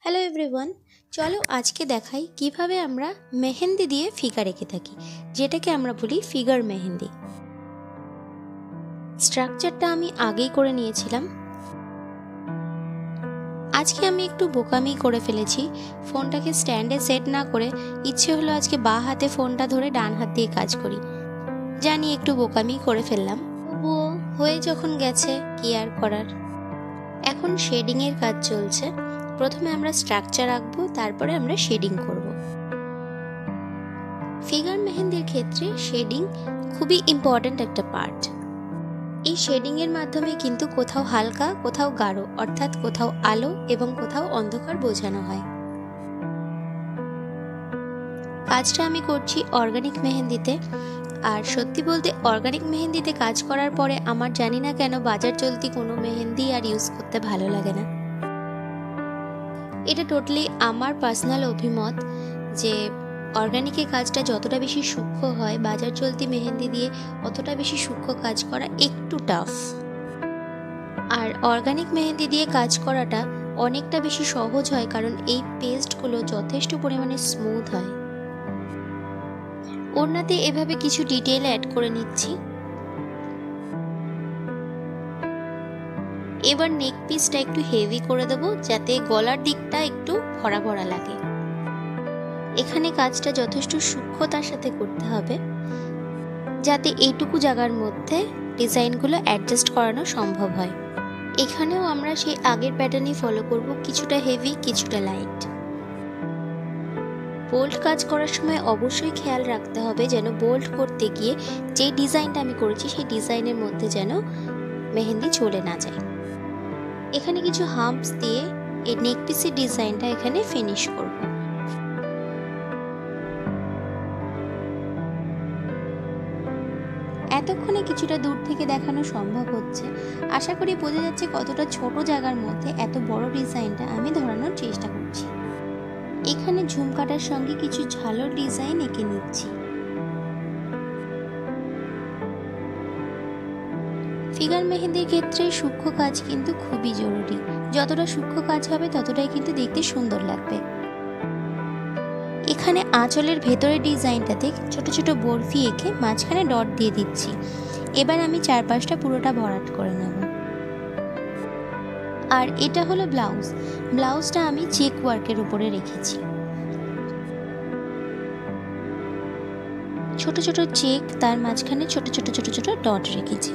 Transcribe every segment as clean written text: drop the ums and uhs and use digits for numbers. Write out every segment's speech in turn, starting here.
Hello everyone, চলো আজকে দেখাই কিভাবে আমরা মেহেন্দি দিয়ে ফিগার এঁকে থাকি, যেটাকে আমরা বলি ফিগার মেহেন্দি। স্ট্রাকচারটা আমি আগেই করে নিয়েছিলাম। আজকে আমি একটু বোকামি করে ফেলেছি, ফোনটাকে স্ট্যান্ডে সেট না করে ইচ্ছে হলো আজকে বাঁ হাতে ফোনটা ধরে ডান হাত দিয়ে কাজ করি। জানি একটু বোকামি করে ফেললাম, তবুও হয়ে যখন গেছে কি আর করার। এখন শেডিংয়ের কাজ চলছে। প্রথমে আমরা স্ট্রাকচার আঁকবো, তারপরে আমরা শেডিং করব। ফিগার মেহেন্দির ক্ষেত্রে শেডিং খুবই ইম্পর্ট্যান্ট একটা পার্ট। এই শেডিংয়ের মাধ্যমে কিন্তু কোথাও হালকা, কোথাও গাঢ়, অর্থাৎ কোথাও আলো এবং কোথাও অন্ধকার বোঝানো হয়। কাজটা আমি করছি অর্গানিক মেহেন্দিতে। আর সত্যি বলতে অর্গানিক মেহেন্দিতে কাজ করার পরে আমার জানি না কেন বাজার চলতি কোনো মেহেন্দি আর ইউজ করতে ভালো লাগে না। এটা টোটালি আমার পার্সোনাল অভিমত যে অর্গানিকের কাজটা যতটা বেশি সূক্ষ্ম হয়, বাজার চলতি মেহেন্দি দিয়ে অতটা বেশি সূক্ষ্ম কাজ করা একটু টাফ। আর অর্গানিক মেহেন্দি দিয়ে কাজ করাটা অনেকটা বেশি সহজ হয়, কারণ এই পেস্টগুলো যথেষ্ট পরিমাণে স্মুথ হয়। ওড়নাতে এভাবে কিছু ডিটেইল অ্যাড করে নিচ্ছি। এবার নেক পিসটা একটু হেভি করে দেব, যাতে গলার দিকটা একটু ভরা ভরা লাগে। এখানে কাজটা যথেষ্ট সূক্ষ্মতার সাথে করতে হবে, যাতে এইটুকু জায়গার মধ্যে ডিজাইনগুলো অ্যাডজাস্ট করানো সম্ভব হয়। এখানেও আমরা সেই আগের প্যাটার্নই ফলো করব, কিছুটা হেভি কিছুটা লাইট। বোল্ড কাজ করার সময় অবশ্যই খেয়াল রাখতে হবে যেন বোল্ড করতে গিয়ে যে ডিজাইনটা আমি করেছি সেই ডিজাইনের মধ্যে যেন মেহেন্দি চলে না যায়। এখানে কিছু হাম্পস দিয়ে এই নেক পিসের ডিজাইনটা এখানে ফিনিশ করব। এতক্ষণে কিছুটা দূর থেকে দেখানো সম্ভব হচ্ছে। আশা করি বোঝা যাচ্ছে কতটা ছোট জায়গার মধ্যে এত বড় ডিজাইনটা আমি ধরানোর চেষ্টা করছি। এখানে ঝুমকাটার সঙ্গে কিছু ঝালর ডিজাইন এঁকে নিচ্ছি। ফিগার মেহেন্দির ক্ষেত্রে সূক্ষ্ম কাজ কিন্তু খুবই জরুরি। যতটা সূক্ষ্ম কাজ হবে ততটাই কিন্তু দেখতে সুন্দর লাগবে। এখানে আঁচলের ভেতরের ডিজাইনটাতে ছোট ছোট বরফি এঁকে মাঝখানে ডট দিয়ে দিচ্ছি। এবার আমি চারপাশটা পুরোটা ভরাট করে নেব। আর এটা হলো ব্লাউজ। ব্লাউজটা আমি চেক ওয়ার্কের উপরে রেখেছি। ছোট ছোট চেক, তার মাঝখানে ছোট ছোট ছোট ছোট ডট রেখেছি।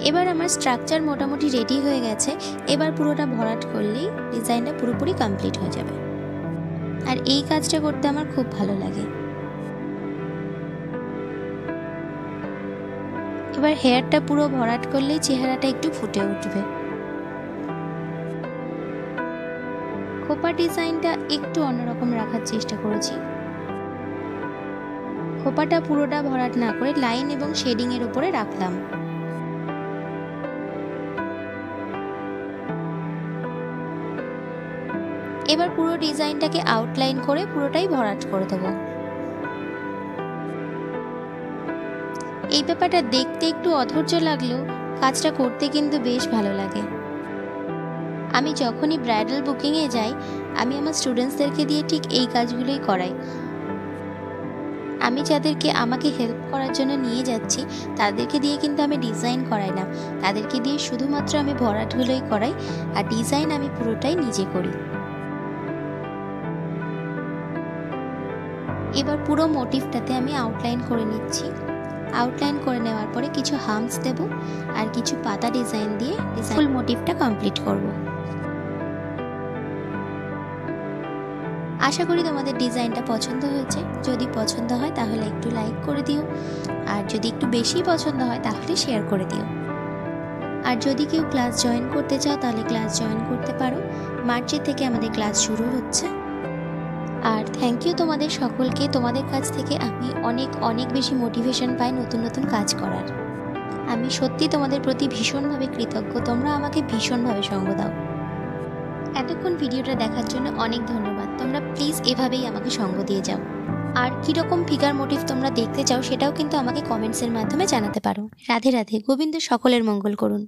এবার আমার স্ট্রাকচার মোটামুটি রেডি হয়ে গেছে। এবার পুরোটা ভরাট করলেই ডিজাইনটা পুরোপুরি কমপ্লিট হয়ে যাবে। আর এই কাজটা করতে আমার খুব ভালো লাগে। এবার হেয়ারটা পুরো ভরাট করলেই চেহারাটা একটু ফুটে উঠবে। খোপা ডিজাইনটা একটু অন্যরকম রাখার চেষ্টা করেছি। খোপাটা পুরোটা ভরাট না করে লাইন এবং শেডিং এর উপরে রাখলাম। এবার পুরো ডিজাইনটাকে আউটলাইন করে পুরোটাই ভরাট করে দেবো। এই ব্যাপারটা দেখতে একটু অধৈর্য লাগলেও কাজটা করতে কিন্তু বেশ ভালো লাগে। আমি যখনই ব্রাইডাল বুকিংয়ে যাই, আমি আমার স্টুডেন্টসদেরকে দিয়ে ঠিক এই কাজগুলোই করাই। আমি যাদেরকে আমাকে হেল্প করার জন্য নিয়ে যাচ্ছি তাদেরকে দিয়ে কিন্তু আমি ডিজাইন করাই না, তাদেরকে দিয়ে শুধুমাত্র আমি ভরাটগুলোই করাই। আর ডিজাইন আমি পুরোটাই নিজে করি। এবার পুরো মোটিভটাতে আমি আউটলাইন করে নিচ্ছি। আউটলাইন করে নেওয়ার পরে কিছু হাম্পস দেব আর কিছু পাতা ডিজাইন দিয়ে ফুল মোটিভটা কমপ্লিট করব। আশা করি তোমাদের ডিজাইনটা পছন্দ হয়েছে। যদি পছন্দ হয় তাহলে একটু লাইক করে দিও, আর যদি একটু বেশি পছন্দ হয় তাহলে শেয়ার করে দিও। আর যদি কেউ ক্লাস জয়েন করতে চাও তাহলে ক্লাস জয়েন করতে পারো। মার্চের থেকে আমাদের ক্লাস শুরু হচ্ছে। আর থ্যাংক ইউ তোমাদের সকলকে। তোমাদের কাছ থেকে আমি অনেক অনেক বেশি মোটিভেশন পাই নতুন নতুন কাজ করার। আমি সত্যি তোমাদের প্রতি ভীষণভাবে কৃতজ্ঞ। তোমরা আমাকে ভীষণভাবে সঙ্গ দাও। এতক্ষণ ভিডিওটা দেখার জন্য অনেক ধন্যবাদ। তোমরা প্লিজ এভাবেই আমাকে সঙ্গ দিয়ে যাও। আর কীরকম ফিগার মোটিভ তোমরা দেখতে চাও সেটাও কিন্তু আমাকে কমেন্টসের মাধ্যমে জানাতে পারো। রাধে রাধে। গোবিন্দ সকলের মঙ্গল করুন।